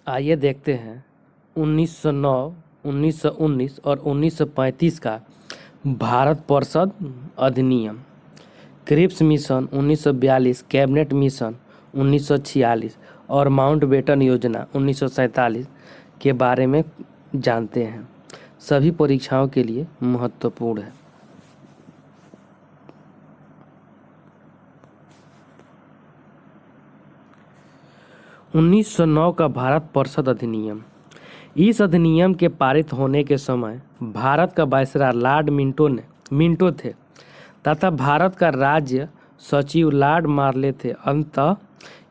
आइए देखते हैं 1909, 1919 और 1935 का भारत परिषद अधिनियम, क्रिप्स मिशन 1942, कैबिनेट मिशन 1946 और माउंटबेटन योजना 1947 के बारे में जानते हैं। सभी परीक्षाओं के लिए महत्वपूर्ण है। उन्नीस सौ नौ का भारत परिषद अधिनियम। इस अधिनियम के पारित होने के समय भारत का वायसराय लॉर्ड मिंटो थे तथा भारत का राज्य सचिव लॉर्ड मार्ले थे। अंततः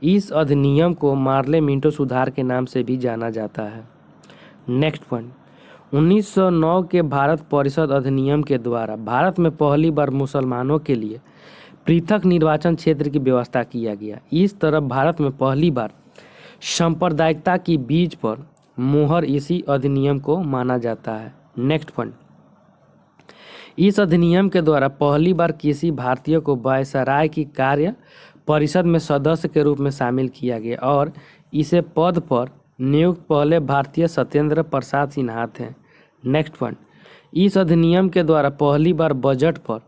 इस अधिनियम को मार्ले मिंटो सुधार के नाम से भी जाना जाता है। नेक्स्ट पॉइंट, 1909 के भारत परिषद अधिनियम के द्वारा भारत में पहली बार मुसलमानों के लिए पृथक निर्वाचन क्षेत्र की व्यवस्था किया गया। इस तरह भारत में पहली बार सांप्रदायिकता की बीज पर मुहर इसी अधिनियम को माना जाता है। नेक्स्ट पॉइंट, इस अधिनियम के द्वारा पहली बार किसी भारतीय को वायसराय की कार्य परिषद में सदस्य के रूप में शामिल किया गया और इसे पद पर नियुक्त पहले भारतीय सत्येंद्र प्रसाद सिन्हा थे। नेक्स्ट पॉइंट, इस अधिनियम के द्वारा पहली बार बजट पर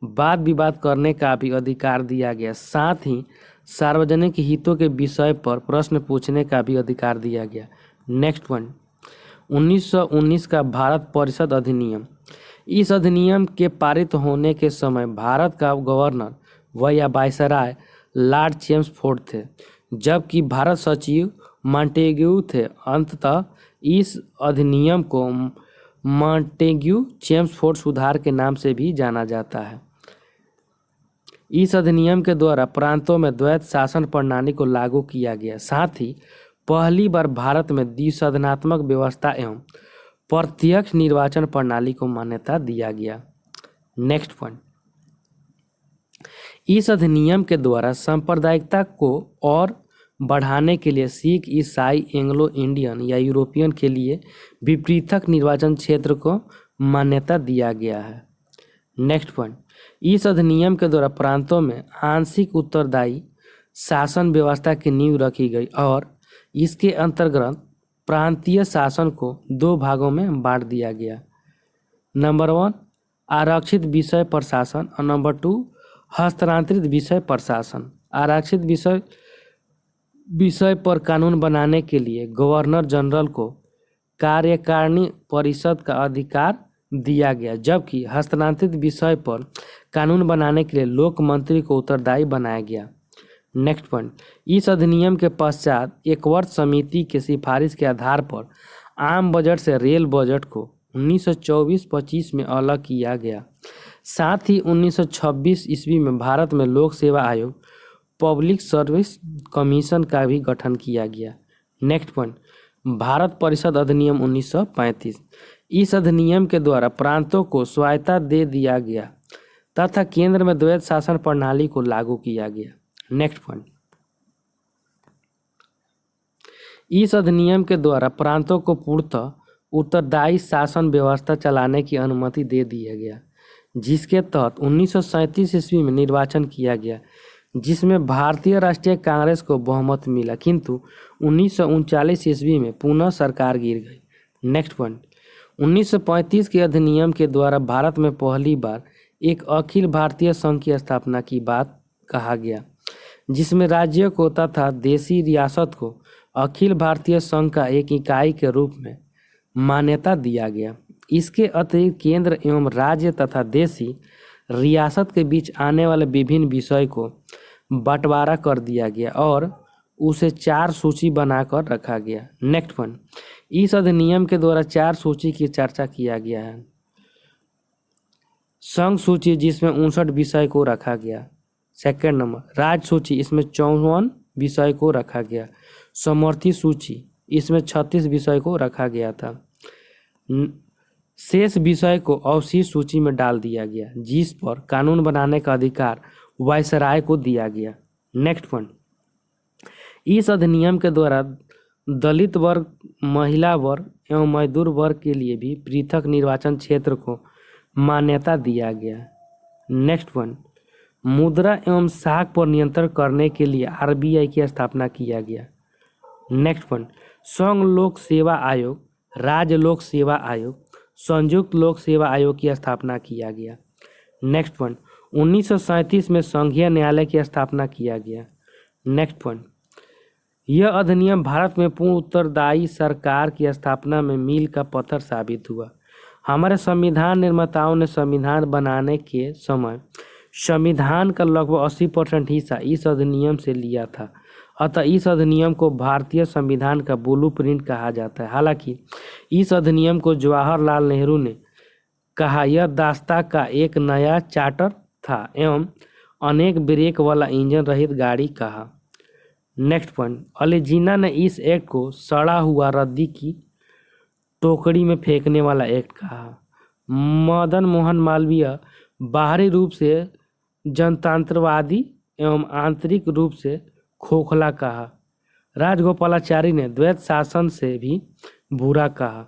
वाद विवाद करने का भी अधिकार दिया गया। साथ ही सार्वजनिक हितों के विषय पर प्रश्न पूछने का भी अधिकार दिया गया। नेक्स्ट पॉइंट, 1919 का भारत परिषद अधिनियम। इस अधिनियम के पारित होने के समय भारत का गवर्नर व या वायसराय लॉर्ड चेम्सफोर्ड थे, जबकि भारत सचिव मॉन्टेग्यू थे। अंततः इस अधिनियम को मॉन्टेग्यू चेम्सफोर्ड सुधार के नाम से भी जाना जाता है। इस अधिनियम के द्वारा प्रांतों में द्वैत शासन प्रणाली को लागू किया गया। साथ ही पहली बार भारत में द्विसदनात्मक व्यवस्था एवं प्रत्यक्ष निर्वाचन प्रणाली को मान्यता दिया गया। नेक्स्ट पॉइंट, इस अधिनियम के द्वारा सांप्रदायिकता को और बढ़ाने के लिए सिख, ईसाई, एंग्लो इंडियन या यूरोपियन के लिए भी पृथक निर्वाचन क्षेत्र को मान्यता दिया गया है। नेक्स्ट पॉइंट, इस अधिनियम के द्वारा प्रांतों में आंशिक उत्तरदायी शासन व्यवस्था की नींव रखी गई और इसके अंतर्गत प्रांतीय शासन को दो भागों में बांट दिया गया। नंबर 1 आरक्षित विषय प्रशासन और नंबर 2 हस्तांतरित विषय प्रशासन। आरक्षित विषय पर कानून बनाने के लिए गवर्नर जनरल को कार्यकारिणी परिषद का अधिकार दिया गया, जबकि हस्तांतरित विषय पर कानून बनाने के लिए लोक मंत्री को उत्तरदायी बनाया गया। नेक्स्ट पॉइंट, इस अधिनियम के पश्चात एक वर्ष समिति की सिफारिश के आधार पर आम बजट से रेल बजट को 1924-25 में अलग किया गया। साथ ही 1926 ईस्वी में भारत में लोक सेवा आयोग पब्लिक सर्विस कमीशन का भी गठन किया गया। नेक्स्ट पॉइंट, भारत परिषद अधिनियम 1935। इस अधिनियम के द्वारा प्रांतों को स्वायत्तता दे दिया गया तथा केंद्र में द्वैत शासन प्रणाली को लागू किया गया। नेक्स्ट पॉइंट, इस अधिनियम के द्वारा प्रांतों को पूर्णतः उत्तरदायी शासन व्यवस्था चलाने की अनुमति दे दिया गया, जिसके तहत 1937 ईस्वी में निर्वाचन किया गया, जिसमें भारतीय राष्ट्रीय कांग्रेस को बहुमत मिला, किंतु 1939 ईस्वी में पुनः सरकार गिर गई। नेक्स्ट पॉइंट, 1935 के अधिनियम के द्वारा भारत में पहली बार एक अखिल भारतीय संघ की स्थापना की बात कहा गया, जिसमें राज्य को तथा देशी रियासत को अखिल भारतीय संघ का एक इकाई के रूप में मान्यता दिया गया। इसके अतिरिक्त केंद्र एवं राज्य तथा देशी रियासत के बीच आने वाले विभिन्न विषय को बंटवारा कर दिया गया और उसे 4 सूची बनाकर रखा गया। नेक्स्ट पॉइंट, इस अधिनियम के द्वारा 4 सूची की चर्चा किया गया है। संघ सूची, जिसमें 59 विषय को रखा गया। सेकेंड नंबर, राज्य सूची, इसमें 54 विषय को रखा गया। समवर्ती सूची, इसमें 36 विषय को रखा गया था। शेष विषय को अवशिष्ट सूची में डाल दिया गया, जिस पर कानून बनाने का अधिकार वायसराय को दिया गया। नेक्स्ट पॉइंट, इस अधिनियम के द्वारा दलित वर्ग, महिला वर्ग एवं मजदूर वर्ग के लिए भी पृथक निर्वाचन क्षेत्र को मान्यता दिया गया। नेक्स्ट पॉइंट, मुद्रा एवं साख पर नियंत्रण करने के लिए आरबीआई की स्थापना किया गया। नेक्स्ट पॉइंट, संघ लोक सेवा आयोग, राज्य लोक सेवा आयोग, संयुक्त लोक सेवा आयोग की स्थापना किया गया। नेक्स्ट पॉइंट, 1937 में संघीय न्यायालय की स्थापना किया गया। नेक्स्ट पॉइंट, यह अधिनियम भारत में पूर्ण उत्तरदायी सरकार की स्थापना में मील का पत्थर साबित हुआ। हमारे संविधान निर्माताओं ने संविधान बनाने के समय संविधान का लगभग 80% हिस्सा इस अधिनियम से लिया था। अतः इस अधिनियम को भारतीय संविधान का ब्लूप्रिंट कहा जाता है। हालांकि इस अधिनियम को जवाहरलाल नेहरू ने कहा यह दास्ता का एक नया चार्टर था एवं अनेक ब्रेक वाला इंजन रहित गाड़ी कहा। नेक्स्ट पॉइंट, अली जिन्ना ने इस एक्ट को सड़ा हुआ रद्दी की टोकरी में फेंकने वाला एक्ट कहा। मदन मोहन मालवीय बाहरी रूप से जनतंत्रवादी एवं आंतरिक रूप से खोखला कहा। राजगोपालाचारी ने द्वैत शासन से भी बुरा कहा।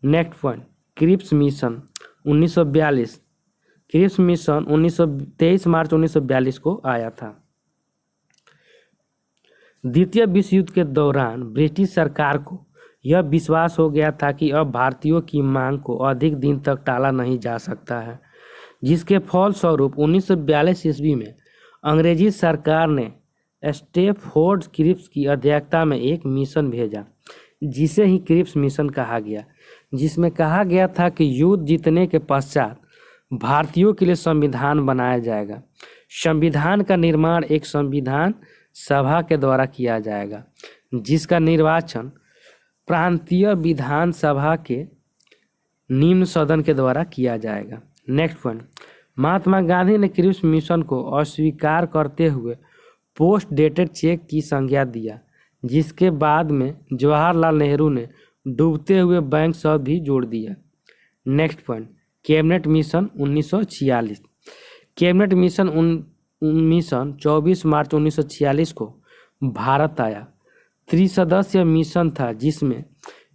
Next point, Cripps mission 1942। Cripps mission 23 मार्च 1942 को आया था। द्वितीय विश्व युद्ध के दौरान ब्रिटिश सरकार को यह विश्वास हो गया था कि अब भारतीयों की मांग को अधिक दिन तक टाला नहीं जा सकता है, जिसके फलस्वरूप 1942 ईस्वी में अंग्रेजी सरकार ने स्टैफोर्ड क्रिप्स की अध्यक्षता में एक मिशन भेजा, जिसे ही क्रिप्स मिशन कहा गया, जिसमें कहा गया था कि युद्ध जीतने के पश्चात भारतीयों के लिए संविधान बनाया जाएगा। संविधान का निर्माण एक संविधान सभा के द्वारा किया जाएगा, जिसका निर्वाचन प्रांतीय विधान सभा के निम्न सदन के द्वारा किया जाएगा। नेक्स्ट पॉइंट, महात्मा गांधी ने क्रिप्स मिशन को अस्वीकार करते हुए पोस्ट डेटेड चेक की संज्ञा दिया, जिसके बाद में जवाहरलाल नेहरू ने डूबते हुए बैंक शब्द भी जोड़ दिया। Next point, cabinet mission 1946। Cabinet mission 24 मार्च 1946 को भारत आया। त्रिसदस्यीय मिशन था, जिसमें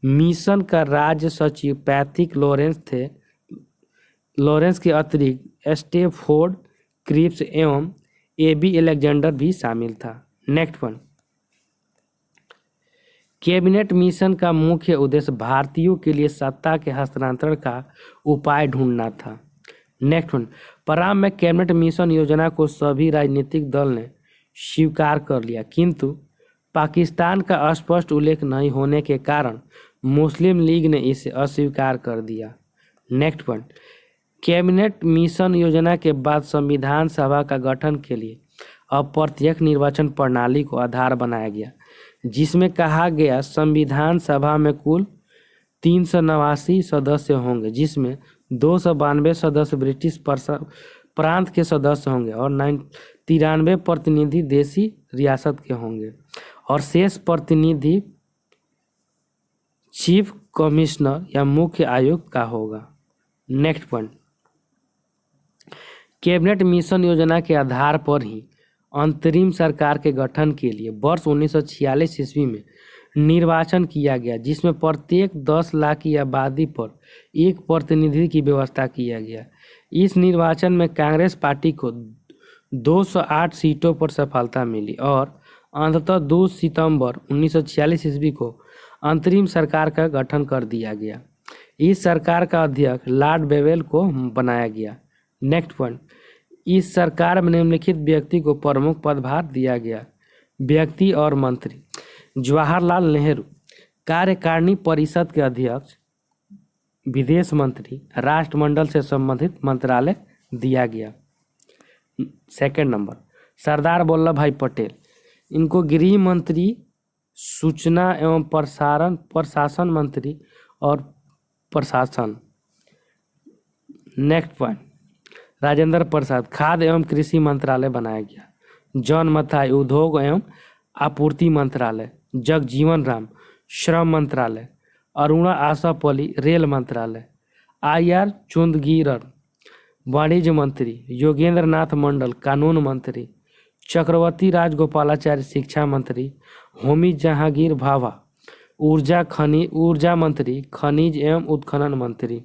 मिशन का राज्य सचिव पैट्रिक लॉरेंस थे। लॉरेंस के अतिरिक्त स्टैफोर्ड क्रिप्स एवं एबी अलेक्जेंडर भी शामिल था। नेक्स्ट पॉइंट, कैबिनेट मिशन का मुख्य उद्देश्य भारतीयों के लिए सत्ता के हस्तांतरण का उपाय ढूंढना था। नेक्स्ट पॉइंट, प्रारंभ में कैबिनेट मिशन योजना को सभी राजनीतिक दल ने स्वीकार कर लिया, किंतु पाकिस्तान का स्पष्ट उल्लेख नहीं होने के कारण मुस्लिम लीग ने इसे अस्वीकार कर दिया। नेक्स्ट पॉइंट, कैबिनेट मिशन योजना के बाद संविधान सभा का गठन के लिए अप्रत्यक्ष निर्वाचन प्रणाली को आधार बनाया गया, जिसमें कहा गया संविधान सभा में कुल 389 सदस्य होंगे, जिसमें 292 सदस्य ब्रिटिश प्रांत के सदस्य होंगे और 93 प्रतिनिधि देशी रियासत के होंगे और शेष प्रतिनिधि चीफ कमिश्नर या मुख्य आयुक्त का होगा। नेक्स्ट पॉइंट, कैबिनेट मिशन योजना के आधार पर ही अंतरिम सरकार के गठन के लिए वर्ष 1946 ईस्वी में निर्वाचन किया गया, जिसमें प्रत्येक 10 लाख की आबादी पर एक प्रतिनिधि की व्यवस्था किया गया। इस निर्वाचन में कांग्रेस पार्टी को 208 सीटों पर सफलता मिली और अंततः 2 सितंबर 1946 ईस्वी को अंतरिम सरकार का गठन कर दिया गया। इस सरकार का अध्यक्ष लॉर्ड बेवेल को बनाया गया। नेक्स्ट पॉइंट, इस सरकार में निम्नलिखित व्यक्ति को प्रमुख पदभार दिया गया। व्यक्ति और मंत्री, जवाहरलाल नेहरू कार्यकारिणी परिषद के अध्यक्ष, विदेश मंत्री, राष्ट्रमंडल से संबंधित मंत्रालय दिया गया। सेकंड नंबर, सरदार वल्लभ भाई पटेल, इनको गृह मंत्री, सूचना एवं प्रशासन मंत्री और प्रशासन। नेक्स्ट पॉइंट, राजेंद्र प्रसाद खाद्य एवं कृषि मंत्रालय बनाया गया। जॉन मथाई उद्योग एवं आपूर्ति मंत्रालय। जगजीवन राम श्रम मंत्रालय। अरुणा आशापल्ली रेल मंत्रालय। आईआर चुंदगिरन वाणिज्य मंत्री। योगेंद्र नाथ मंडल कानून मंत्री। चक्रवर्ती राजगोपालाचारी शिक्षा मंत्री। होमी जहांगीर भाभा ऊर्जा मंत्री, खनिज एवं उत्खनन मंत्री।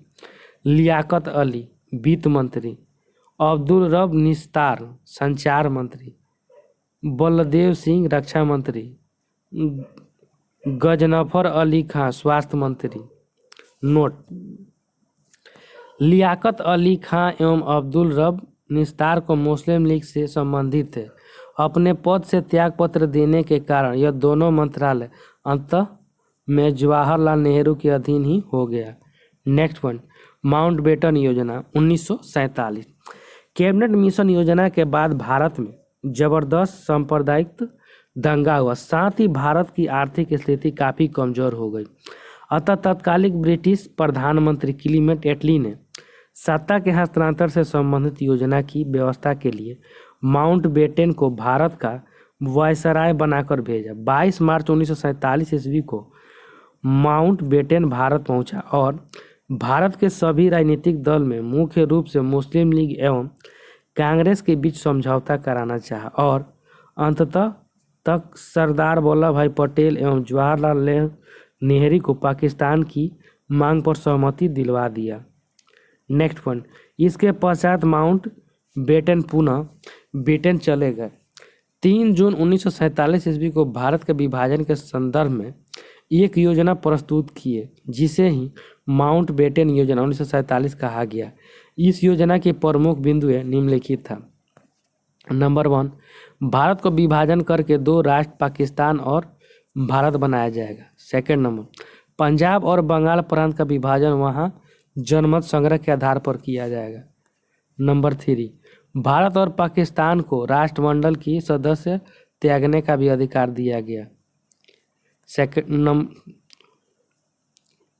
लियाकत अली वित्त मंत्री। अब्दुल रब निस्तार संचार मंत्री। बलदेव सिंह रक्षा मंत्री। गजनफर अली खां स्वास्थ्य मंत्री। नोट: लियाकत अली खां एवं अब्दुल रब निस्तार को मुस्लिम लीग से संबंधित थे। अपने पद से त्यागपत्र देने के कारण यह दोनों मंत्रालय अंततः में जवाहरलाल नेहरू के अधीन ही हो गया। नेक्स्ट पॉइंट, माउंटबेटन योजना 1947। कैबिनेट मिशन योजना के बाद भारत में जबरदस्त सांप्रदायिक दंगा हुआ, साथ ही भारत की आर्थिक स्थिति काफ़ी कमज़ोर हो गई। अतः तत्कालिक ब्रिटिश प्रधानमंत्री क्लीमेंट एटली ने सत्ता के हस्तांतरण से संबंधित योजना की व्यवस्था के लिए माउंटबेटन को भारत का वायसराय बनाकर भेजा। 22 मार्च 1947 ईस्वी को माउंटबेटन भारत पहुंचा और भारत के सभी राजनीतिक दल में मुख्य रूप से मुस्लिम लीग एवं कांग्रेस के बीच समझौता कराना चाहा और अंततः तक सरदार वल्लभ भाई पटेल एवं जवाहरलाल नेहरू को पाकिस्तान की मांग पर सहमति दिलवा दिया। नेक्स्ट पॉइंट, इसके पश्चात माउंटबेटन पुनः ब्रिटेन चले गए। 3 जून 1947 ईस्वी को भारत के विभाजन के संदर्भ में एक योजना प्रस्तुत किए जिसे ही माउंटबेटन योजना 1947 कहा गया। इस योजना के प्रमुख बिंदु निम्नलिखित था। नंबर 1, भारत को विभाजन करके 2 राष्ट्र पाकिस्तान और भारत बनाया जाएगा। सेकंड नंबर, पंजाब और बंगाल प्रांत का विभाजन वहां जनमत संग्रह के आधार पर किया जाएगा। नंबर 3, भारत और पाकिस्तान को राष्ट्रमंडल की सदस्य त्यागने का भी अधिकार दिया गया।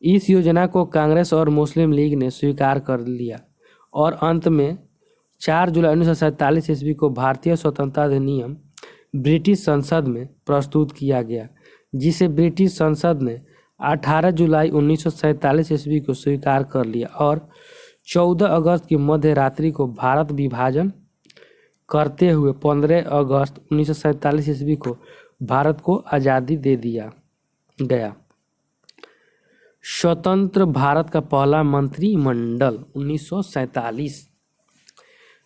इस योजना को कांग्रेस और मुस्लिम लीग ने स्वीकार कर लिया और अंत में 4 जुलाई 1947 ईस्वी को भारतीय स्वतंत्रता अधिनियम ब्रिटिश संसद में प्रस्तुत किया गया, जिसे ब्रिटिश संसद ने 18 जुलाई 1947 ईस्वी को स्वीकार कर लिया और 14 अगस्त की मध्य रात्रि को भारत विभाजन करते हुए 15 अगस्त 1947 ईस्वी को भारत को आज़ादी दे दिया गया। स्वतंत्र भारत का पहला मंत्रिमंडल 1947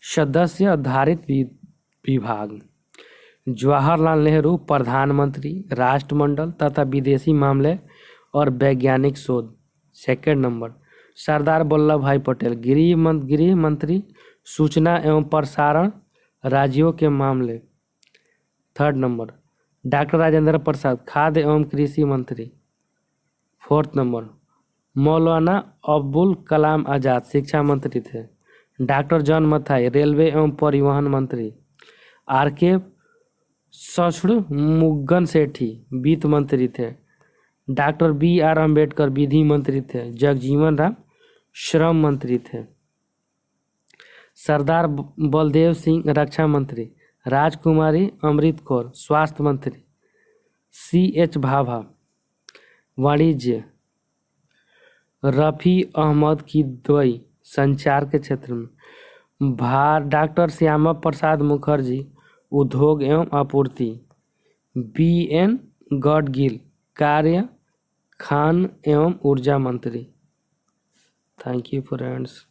सदस्य आधारित विभाग। जवाहरलाल नेहरू प्रधानमंत्री, राष्ट्रमंडल तथा विदेशी मामले और वैज्ञानिक शोध। सेकंड नंबर, सरदार वल्लभ भाई पटेल गृह मंत्री, सूचना एवं प्रसारण राज्यों के मामले। Third number, doctor Rajendra Prasad खाद्य एवं कृषि मंत्री। फोर्थ नंबर, मौलाना अबुल कलाम आज़ाद शिक्षा मंत्री थे। डॉक्टर जॉन मथाई रेलवे एवं परिवहन मंत्री। आर.के. शोड़मुगन सेठी वित्त मंत्री थे। Doctor B R. अम्बेडकर विधि मंत्री थे। जगजीवन राम श्रम मंत्री थे। सरदार बलदेव सिंह रक्षा मंत्री। राजकुमारी अमृत कौर स्वास्थ्य मंत्री। C.H. भाभा वाणिज्य। रफ़ी अहमद किदवई संचार के क्षेत्र में। डॉक्टर श्यामा प्रसाद मुखर्जी उद्योग एवं आपूर्ति। B.N. गडगिल कार्य खान एवं ऊर्जा मंत्री। Thank you friends.